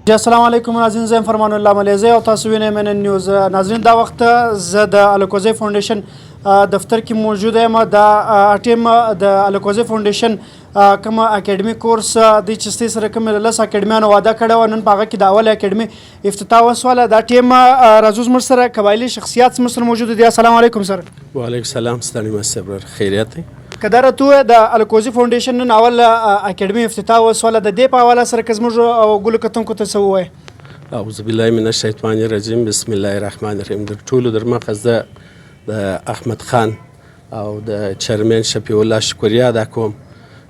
السلام علیکم ناظرین، زه فرمان الله ملیزی او تاسو وینئ MNN نیوز. ناظرین دا وخت زه د الکوزی فاونډیشن دفتر کې موجود یم. دا ټیم د الکوزی فاونډیشن کوم اکیډمي کورس د چستې سره کوم لس اکیډمیانو واده کړی و، نن په هغه کې د اول اکیډمي افتتاح وسوله. دا ټیم راځو زموږ سره قبایلي شخصیات زموږ سره موجود دي. السلام علیکم سر. وعلیکم السلام. ستړي مشه برر، خیریت دی؟ که دا راته د الکوزی فاونډیشن نن اول اکیډمي افتتاح وسوله، د دې په حواله سره که زموږ ګلو کتونکو ته څه ووایې؟ اعوذ بالله من الشیطان الرجیم، بسم الله الرحمن الرحیم. در ټولو در مخه زه د احمد خان او د چیرمن شفیع الله شکریا ادا کوم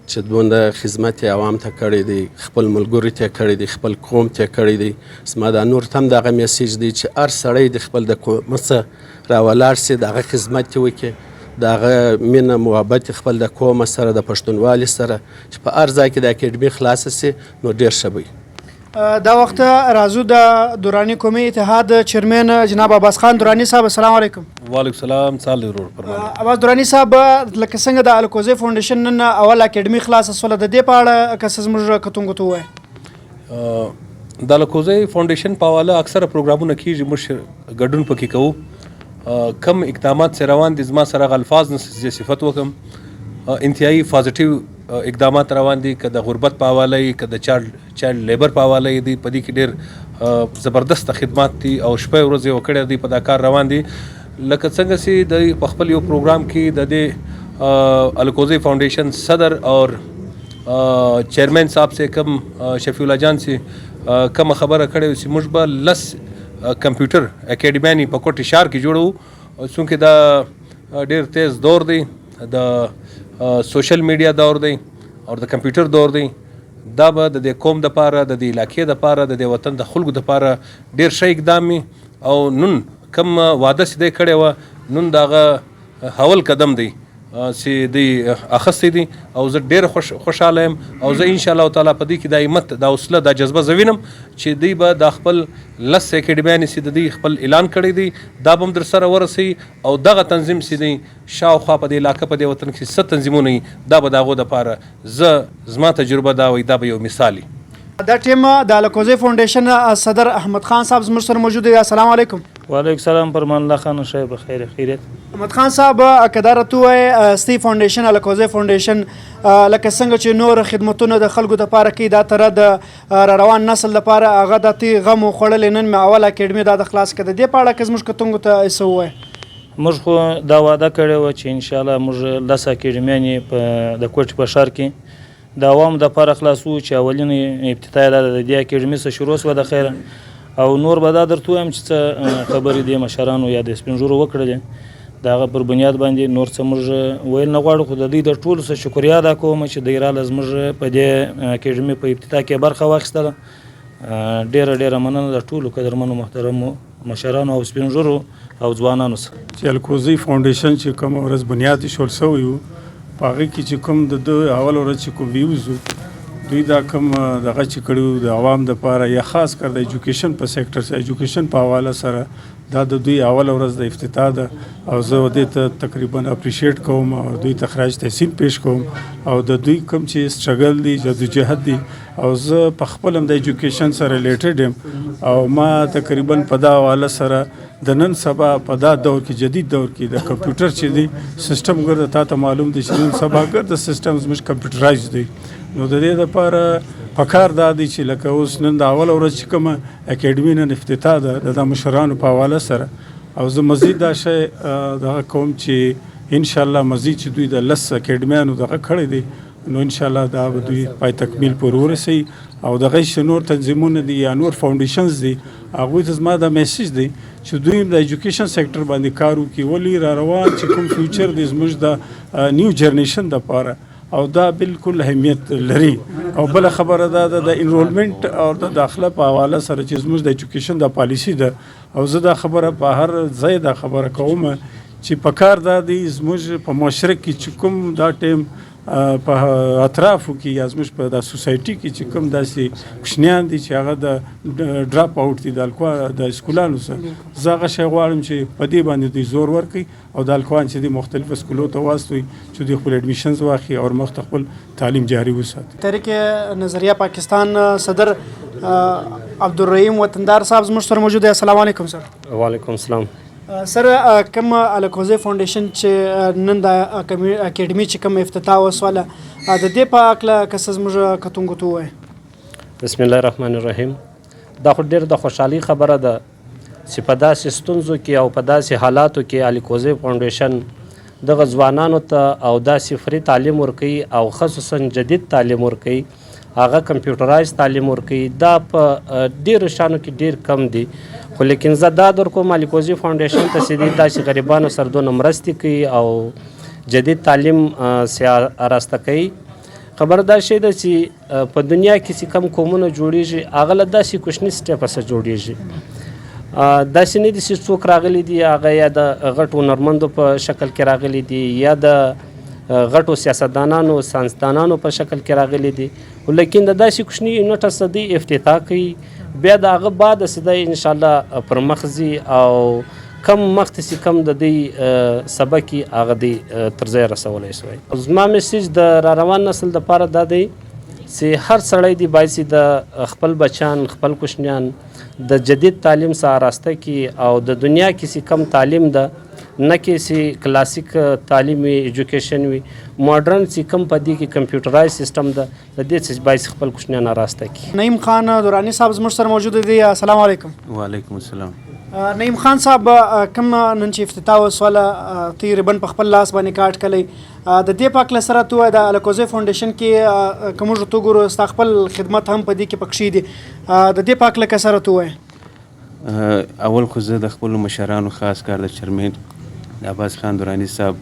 چې دومره خدمت عوام ته کړی دی، خپل ملګرو ته کړی دی، خپل قوم ته کړی دی. زما دا نور ته هم دغه میسیج دی چې هر سړی د خپل د قوم څخه راولاړ سي، دغه خدمت یې وکړي، دغه مینه محبت خپل د قوم سره د پښتونوالي سره چې په هر ځای کې د اکیډمي خلاصه سي نو ډېر ښه وي. دا وخت راځو د دوراني قومي اتحاد چیرمن جناب عباس خان دراني صاحب. السلام علیکم. وعلیکم السلام. سال ضرور فرمایئ. عباس دراني صاحب، لکه څنګه د الکوزی فاونډیشن نن اول اکیډمي خلاصه سوله، د دې په اړه که څه زموږ کتونکو ته ووایې؟ د الکوزی فاونډیشن په حواله اکثره پروګرامونه کیږي، موږ ګډون پکې کوو. کم اقدامات سره روان دي، زما سره الفاظ نه صفت وکم، انتهایی پازیټیو اقدامات روان دي، که د غربت په حواله یې، که د چایلډ لیبر په حواله یې دي. په دې کې ډېر زبردست خدمات دي او شپه ورځ یې وکړی دی، په دا کار روان دي. لکه څنګه چې د په خپل یو پروګرام کې د دې الکوزی فاونډیشن صدر اور چیرمن صاحب سے کم شفیع الله جان سے کم خبره کړې چې موږ به لس کمپیوټر اکیډمیانې په کوټ ښار کې جوړو، چونکې دا ډېر تیز دور دی، د سوشل میډیا دور دی او د کمپیوټر دور دی. دا به د دې قوم دپاره، د دې علاقې دپاره، د دې وطن د خلکو دپاره ډېر ښه اقدام وي. او نن کم واده چې دی کړی وه، نن د هغه اول قدم دی چې دوی اخیستی دي او زه ډېر خوشحاله یم. او زه انشاءالله تعالی په دې کې دا همت، دا حوصله، دا جذبه زه وینم چې دوی به دا خپل لس اکیډمیانې چې د دوی خپل اعلان کړی دی دا به هم در سره ورسوي. او دغه تنظیم چې دی شاوخوا په دې علاقه، په دې وطن کې څه تنظیمونه وي، دا به د هغو دپاره زما تجربه دا وایي، دا به یو مثال وي. دا ټیم د الکوزی فاونډیشن صدر احمد خان صاحب زموږ سره موجود دی. السلام علیکم. وعلیکم السلام. فرمان الله خان شایب بخیر خیریت. احمد خان صاحب، که دا راته ووایې ستی فاونډیشن الکوزی فاونډیشن لکه څنګه چې نور خدمتونه د خلکو دپاره کوي، دا تره د روان نسل دپاره هغه د تی غم وخوړلې، نن مې اول اکیډمي دا د خلاص کړه، د دې په اړه که زموږ کتونکو ته څه ووایې؟ موږ خو دا وعده کړې وه چې انشاءالله موږ لس اکیډمیانې د کوټې په ښار کې د عوامو دپاره خلاصو، چې اولین ابتدا یې دا د دې اکیډمي څخه شروع شوه د خیره. او نور به دا درته ووایم چې څه خبرې دې مشرانو یا د سپین ږیرو وکړلې، د هغه پر بنیاد باندې نور څه موږ ویل نه غواړو. خو د دوی د ټولو څه شکریا ادا کوم چې دوی راله زموږ په دې اکیډمي په ابتدا کې برخه واخیستله. ډېره مننه د ټولو قدرمنو محترمو مشرانو او سپین ږیرو او ځوانانو څخه. چې الکوزی فاونډیشن چې کوم ورځ بنیاد ایښودل شوی و، په هغې کې چې کوم د اول ورځ چې کوم ویوز و، دوی دا کوم دغه چې کړي وو د عوام دپاره، یا خاص کر د ایجوکیشن په سیکټر سره، ایجوکیشن په حواله سره دا د دوی اول ورځ د افتتاح ده. او زه دې ته تقریبا اپریشیټ کوم او دوی ته خراج تحسین پیش کوم. او د دوی کوم چې سټرګل دی، جدوجهد دی، او زه په خپل هم د ایجوکیشن سره ریلیټډ یم. او ما تقریبا په دا حواله سره د نن سبا په دا دور کې، جدید دور کې، د کمپیوټر چې دی سیسټم ګرده تا ته معلوم دی چې نن سبا ګرده سیسټم زموږ کمپیوټرایز دی. نو د دې دپاره پکار دا دی چې لکه اوس نن د اول ورځ چې کومه اکیډمي نن افتتاح ده د مشرانو په حواله سره، او زه مزید دا شی دغه کوم چې انشاءالله مزید چې دوی د لس اکیډمیانو دغه کړی دی، نو انشاءالله دا به دوی پای تکمیل پورې ورسوي. او دغه چې نور تنظیمونه دي یا نور فاونډیشنز دي، هغوی ته زما دا میسیج دی چې دوی د ایجوکیشن سیکټر باندې کار وکړي، ولې را روان چې کوم فیوچر دی زموږ د نیو جنریشن دپاره، او دا بالکل اهمیت لري. او بل خبره دا د انرولمنٹ او د داخله په حواله سره چې زموږ د ایجوکیشن د پالیسی ده، او زه دا خبره په هر ځای دا خبره کوم چې پکار دا دی زموږ په معاشره کې چې کوم دا ټیم په اطرافو کې یا زموږ په دا سوسایټي کې چې کوم داسې کوچنیان دي چې هغه د ډراپ آوټ دي د سکولانو سره، زه هغه شی غواړم چې په دې باندې دوی زور ورکړي او د هلکوان چې دي مختلفو سکولو ته واستوي چې دوی خپل ایډمیشنز واخلي او مخ ته خپل تعلیم جاري وساتي. تحریک نظریه پاکستان صدر عبدالرحیم وطندار صاحب زموږ سره موجود دی. السلام علیکم سر. وعلیکم السلام. سر کوم الکوزی فاونډیشن چې نن د اکیډمي چې کوم افتتاح وسوله د دې په هکله که څه زموږ کتونکو ته ووایي؟ بسم الله الرحمن الرحیم. دا خو ډېر د خوشحالي خبره ده چې په داسې ستونزو کې او په داسې حالاتو کې الکوزی فاونډیشن دغه ځوانانو ته او داسې فري تعلیم ورکوي او خصوصا جدید تعلیم ورکوي، هغه کمپیوټرایز تعلیم ورکوي. دا په ډېرو شانو کې ډېر کم دي، خو لیکن زه دا در کوم الکوزی فاونډیشن ته چې دي داسې غریبانو سره دونه مرستې کوي او جدید تعلیم راسته کوي. خبر دا شی ده چې په دنیا کې چې کم قومونه جوړیږي هغه له داسې کوچني سټیپه سره جوړیږي. داسې نه دي چې څوک راغلي دي هغه یا د غټو هنرمندو په شکل کې راغلي دي یا د غټو سیاستدانانو ساینسدانانو په شکل کې راغلي دي، لیکن د داسې کوچني یونټ سره دوی افتتاح کوي، بیا د هغه بعد چې دی انشاءالله پر مخ ځي او کم مخته چې کم د دوی سبق هغه دوی تر ځایه رسولی شوی. زما میسیج د را روان نسل دپاره دا دی چې هر سړی دی باید چې د خپل بچیان خپل کوچنیان د جدید تعلیم سره راسته کړي او د دنیا کې چې کم تعلیم ده نه کې چې کلاسیک تعلیم وي ایجوکیشن وي، ماډرن چې کم په دې کې کمپیوټرایز سیسټم ده د دې څخه باید خپل کوچنیان راسته کړي. نعیم خان دورانی صاحب زموږ سره موجود دی. السلام علیکم. وعلیکم السلام. نعیم خان صاحب کوم نن چې افتتاح وسوله تی ریبن په خپل لاس باندې کاټ کړی د دې په هکله سره ته د الکوزی فاونډیشن کې که موږ ته ګورو ستا خپل خدمت هم په دې کې پکښې دي، د دې په هکله که سره ته ووایې؟ اول خو زه د خپلو مشرانو خاص کار د چیرمین عباس خان درانی صاحب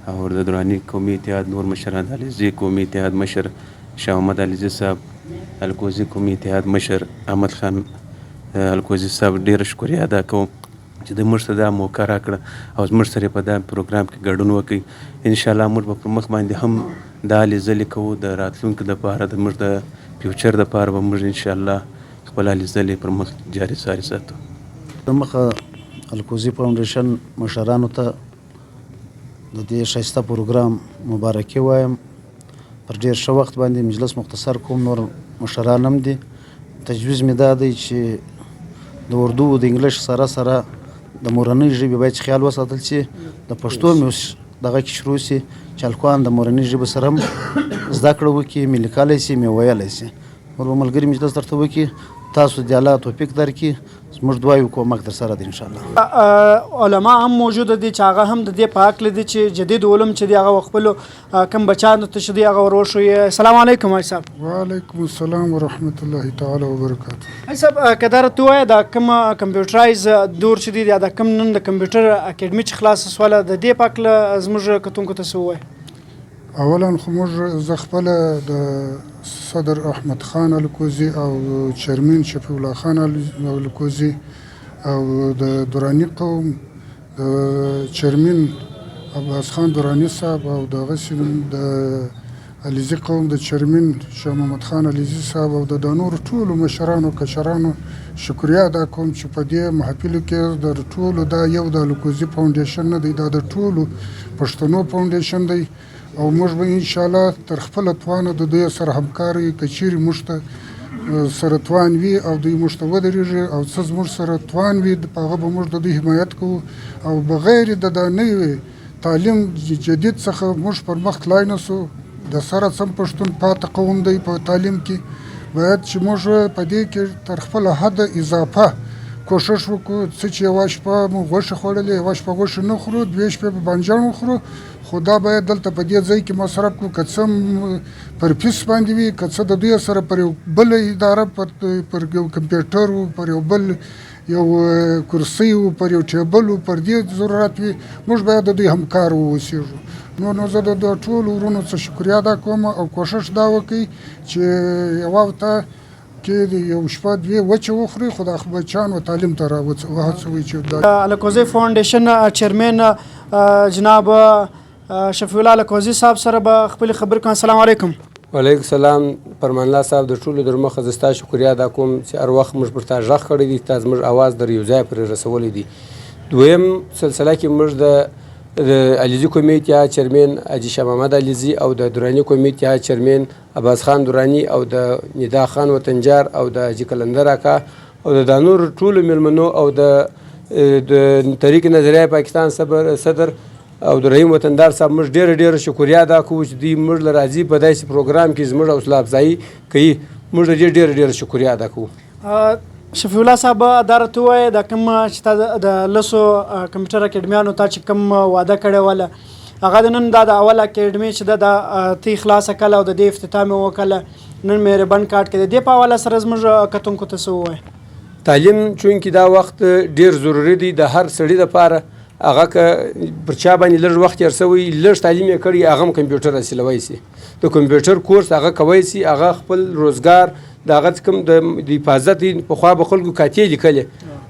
او د درانی قومي اتحاد نور مشران، د علیزي قومي اتحاد مشر شاه محمد علیزي صاحب، الکوزي قومي اتحاد مشر احمد خان الکوزي صاحب ډېره شکریه ادا کوم چې د موږ ته دا موقع راکړه او زموږ سره په دا پروګرام کې ګډون وکړي. انشاءالله موږ به پر مخ باندې هم دا هلې ځلې کوو د راتلونکي دپاره د موږ د فیوچر دپاره به موږ انشاءالله خپل هلې ځلې پر مخ جاري ساري ساتو. د مخه الکوزی فاونډیشن مشرانو ته د دې ښایسته پروګرام مبارکي وایم. پر ډېر ښه وخت باندې مجلس مختصر کوم، نور مشران هم دي. تجویز مې دا دی چې د اردو د انګلیش سره سره د مورنۍ ژبې باید خیال وساتل شي، د پښتو مې دغه کې شروع شي چې هلکوان د مورنۍ ژبې سره هم زده کړه وکړي، مې لیکلی شي مې ویلی شي. نور به ملګري مجلس درته وکړي، تاسو د الله توفیق درکړي، زموږ دعایو کومک در سره دی انشاءالله. علما هم موجوده دي چې هغه هم د دې په هکله دي چې جدید علوم چې دي هغه خپلو کم بچیانو ته چې دي هغه ور وښوي. السلام علیکم حاج صاحب. وعلیکم السلام ورحمت الله تعالی وبرکاته. حاج صاحب که دا راته ووایه دا کوم کمپیوټرایز دور چې دی دا کوم نن د کمپیوټر اکیډمي چې خلاصه سوله د دې په هکله زموږ کتونکو ته څه ووایه؟ اولا خو موږ زه خپله د صدر احمد خان الکوزي او چیرمین شفیع الله خان الکوزي او د درانی قوم د چیرمین عباس خان درانی صاحب او دغسې د علیزي قوم د چیرمین شاه محمد خان علیزي صاحب او د نورو ټولو مشرانو کشرانو شکریه ادا کوم چې په دې محفلو کې د ټولو دا یو د الکوزي فاونډیشن نه دی، دا د ټولو پښتنو فاونډیشن دی او موږ به انشاءالله تر خپله توانه د دوی سره همکاري که چیرې موږ ته سره توان وي او دوی موږ ته ودرېږي او څه زموږ سره توان وي په هغه به موږ د دوی حمایت کوو او بغیر د دا نوي تعلیم جدید څخه موږ پر مخ تلای نه سو. د سره سم پښتون پاتې قوم دی په تعلیم کې، باید چې موږ په دې کې تر خپله حده اضافه کوشش وکړو. څه چې یوه شپه موږ غوښه خوړلې، یوه شپه غوښه نه خورو، دوې شپې به بانجان وخورو، خو دا باید دلته په دې ځای کې مصرف کړو، که څه پر فیس باندې وي، که څه د دوی سره پر یو بل اداره پر یو کمپیوټر و، پر یو بل یو کرسۍ و، پر یو ټیبل و، پر دې ضرورت وي، موږ باید د دوی همکار واوسېږو. نو زه د ټولو ورونو څخه شکریه ادا کوم او کوشش دا وکړئ چې یوه ورته کې یو شپه دوې وچه وخوري، خو د بچیانو تعلیم ته راوهڅوئ چې الکوزی فاونډیشن چیرمین جناب شفیع الله الکوزي صاحب سره به خپل خبرې کوم. السلام علیکم. وعلیکم السلام. فرمان الله صاحب د ټولو در مخه زه ستا شکریا ادا کوم چې هر وخت موږ پر تا غږ کړی دی، تا زموږ اواز در یو ځای پرې رسولی دی. دویم سلسله کې موږ د علیزي کمیټیا چیرمن حاجي شاه محمد علیزي او د دراني کمیټیا چیرمن عباس خان دراني او د ندا خان وطنجار او د حاجي کلندر اکا او د نور ټولو میلمنو او د تحریک نظریه پاکستان صدر او د رحیم وطندار صاحب موږ ډېره شکریا ادا کوو چې دوی موږ له راځي په داسې پروګرام کې زموږ حوصله افزایي کوي. موږ ډېره شکریا ادا کوو. شفیع الله صاحب دا راته ووایه دا کوم چې تا د لسو کمپیوټر اکیډمیانو ته چې کوم وعده کړې وله هغه د نن دا د اول اکیډمي چې ده ته یې خلاصه کړله او د دې افتتاح مې وکړله نن مې ربن کاټ کې د دې په حواله سره زموږ کتونکو ته څه ووایه؟ تعلیم چونکې دا وخت ډېر ضروري دی د هر سړي دپاره. هغه که پر چا باندې لږ وخت تېر شوی لږ تعلیم یې کړی هغه هم کمپیوټر حاصلوی سي، د کمپیوټر کورس هغه کوی سي، هغه خپل روزګار د هغه کوم د حفاظت پخوا به خلکو کاتې لیکلې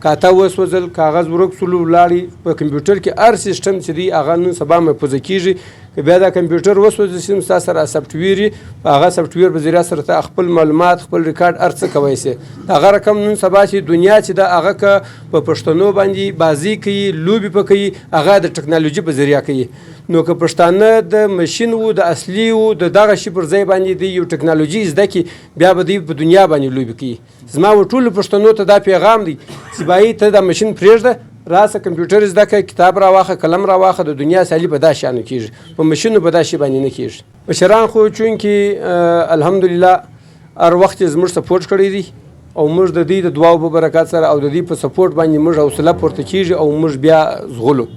کاته وسوځل کاغذ ورک سلو ولاړې په کمپیوټر کې هر سیسټم چې دی هغه نن سبا محفوظه کېږي. که بیا دا کمپیوټر وسوځي سي ستا سره سافټویر وي په هغه سافټویر په ذریعه سره ته خپل معلومات خپل ریکارډ هر څه کوی سي. د هغه رقم نن سبا چې دنیا چې ده هغه که په پښتنو باندې بازي کوي لوبې په کوي هغه د ټکنالوژي په ذریعه کوي. نو که پښتانه د مشین و د اصلي و د دغه شي پر ځای باندې دی یو ټکنالوژي زده کړي بیا به دوی په دنیا باندې لوبې کوي. زما و ټولو پښتنو ته دا پیغام دی چې بایي ته دا مشین پرېږده راسه کمپیوټر زده کړه کتاب راواخه قلم راواخه د دنیا سیالي په دا شیانو کېږي په مشینو په دا شي باندې نه کېږي. مشران خو چونکې الحمدلله هر وخت یې زموږ سپورټ کړی دی او موږ د دوی د دعاو په برکت سره او د دوی په سپورټ باندې موږ حوصله پورته کېږي او موږ بیا زغلو.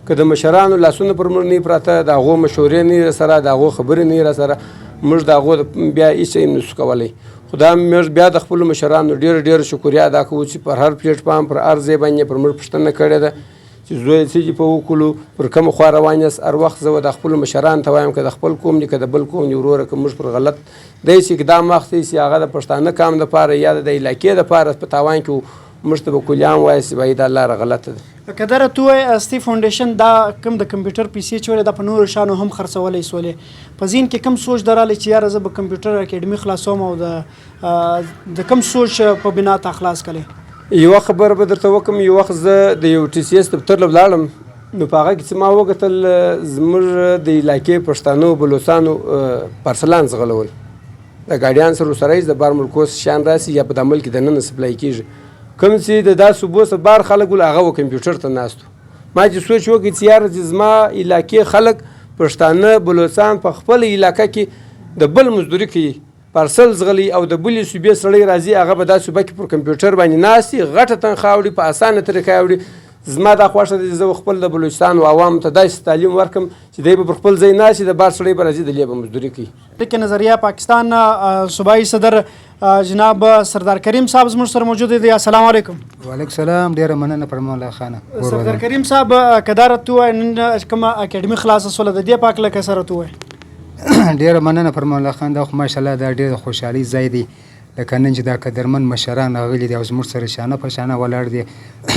که د مشرانو لاسونه پر موږ نه پراته د هغو مشورې نه راسره د هغو خبرې نه راسره موږ د هغو بیا هېڅ هم نشو کولی. خو دا موږ بیا د خپلو مشرانو ډېره شکریا ادا کوو چې پر هر پلیټفارم پر هر ځای باندې پر موږ پوښتنه کړې ده چې زوی څه دي په وکړو پر کومه خوا روان یاست. هر وخت زه د خپلو مشرانو ته وایم که د خپل قوم دي که د بل قوم دي وروره که موږ پر غلط دی چې اقدام واخیستی سي هغه د پښتانه قام دپاره یا د علاقې دپاره په تاوان کې موږ ته به کلیان وایي چې وایي دا لاره غلطه ده. که دره ته ووایې ستی فاونډیشن دا کوم د کمپیوټر پیسې چې ولې دا په نورو شیانو هم خرڅولی سولې په ذهن کې کوم سوچ درغلی چې یاره زه به کمپیوټر اکیډمي خلاصوم او د کوم سوچ په بنا ته خلاص کړی؟ یوه خبره به درته وکړم. یو وخت زه د یو ټي سي ایس دفتر له ولاړم نو په هغه کې چې ما وکتل زموږ د علاقې پښتانو بلوڅانو پارسلان ځغلول د ګاډیان سره ورسره د بار ملکوس شیان راسي یا په د ملک دننه سپلای کېږي کوم چې د دا صوبو څخه بار خلک ول هغه کمپیوټر ته ناست ما چې سوچ وکړ چې یار چې زما علاقې خلک پښتانه بلوڅان په خپل علاقه کې د بل مزدوري کوي پارسل زغلی او د بلې صوبې سړی راځي هغه به دا صوبه کې پر کمپیوټر باندې ناستي غټه تنخواه وړي په اسانه طریقه وړي. زما دا خوښه ده چې زه خپل د بلوچستان او عوامو ته داسې تعلیم ورکړم چې دی به پر خپل ځای ناستي د بار سړی به راځي د لې به مزدوري کوي. تحریک نظریه پاکستان صوبایي صدر جناب سردار کریم صاحب زموږ سره موجود دی. السلام علیکم. وعلیکم السلام. ډیره مننه فرمان الله خانه. سردار کریم صاحب که دا راته ووایې نن کومه اکیډمي خلاصه سوله د دې په هکله که څه راته ووایې؟ ډیره مننه فرمان الله خان. دا خو ماشاءالله دا ډېر د خوشحالي ځای دی لکه نن چې دا قدرمن مشران راغلي دي او زموږ سره شانه په شانه ولاړ دي.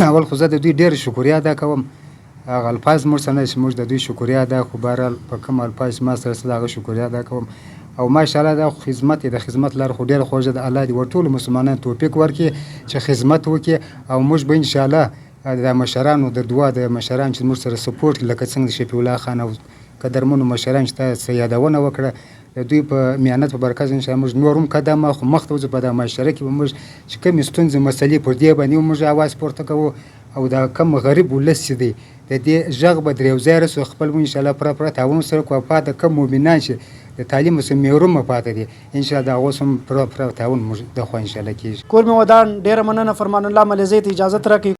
اول خو زه د دوی ډېر شکریا ادا کوم. هغه الفاظ موږ سره چې موږ د دوی شکریا ادا خو بهرحال په کوم الفاظ ما سره څه د هغه شکریا ادا کوم او ماشاءالله دا خدمت د خدمت لار خو ډېره خوږه ده. الله دې ورټولو مسلمانانو توفیق ورکړي چې خدمت وکړي او موږ به انشاءالله د مشرانو د دعا د مشران چې موږ سره سپورټ لکه څنګه د شفیع الله خان او قدرمنو مشران چې تاسو یادونه وکړه د دوی په میانت په برکت انشاءالله موږ نور هم قدم اخلو مخ ته ځو په دا معاشره کې به موږ چې کومې ستونزې مسلې پر دې باندې موږ اواز پورته کوو او دا کم غریب ولس چې دی د دې غږ به درې ځای رسو خپل مو انشاءالله پوره تعاون سره کوو پاته کم مؤمنان چې د تعلیم سره محروم پاته دي انشاءالله د هغو سم پوره تعاون موږ د خوا انشاءالله کېږي. کور مې ودان ډېره مننه فرمان الله ملیزۍ ته اجازت راکړئ.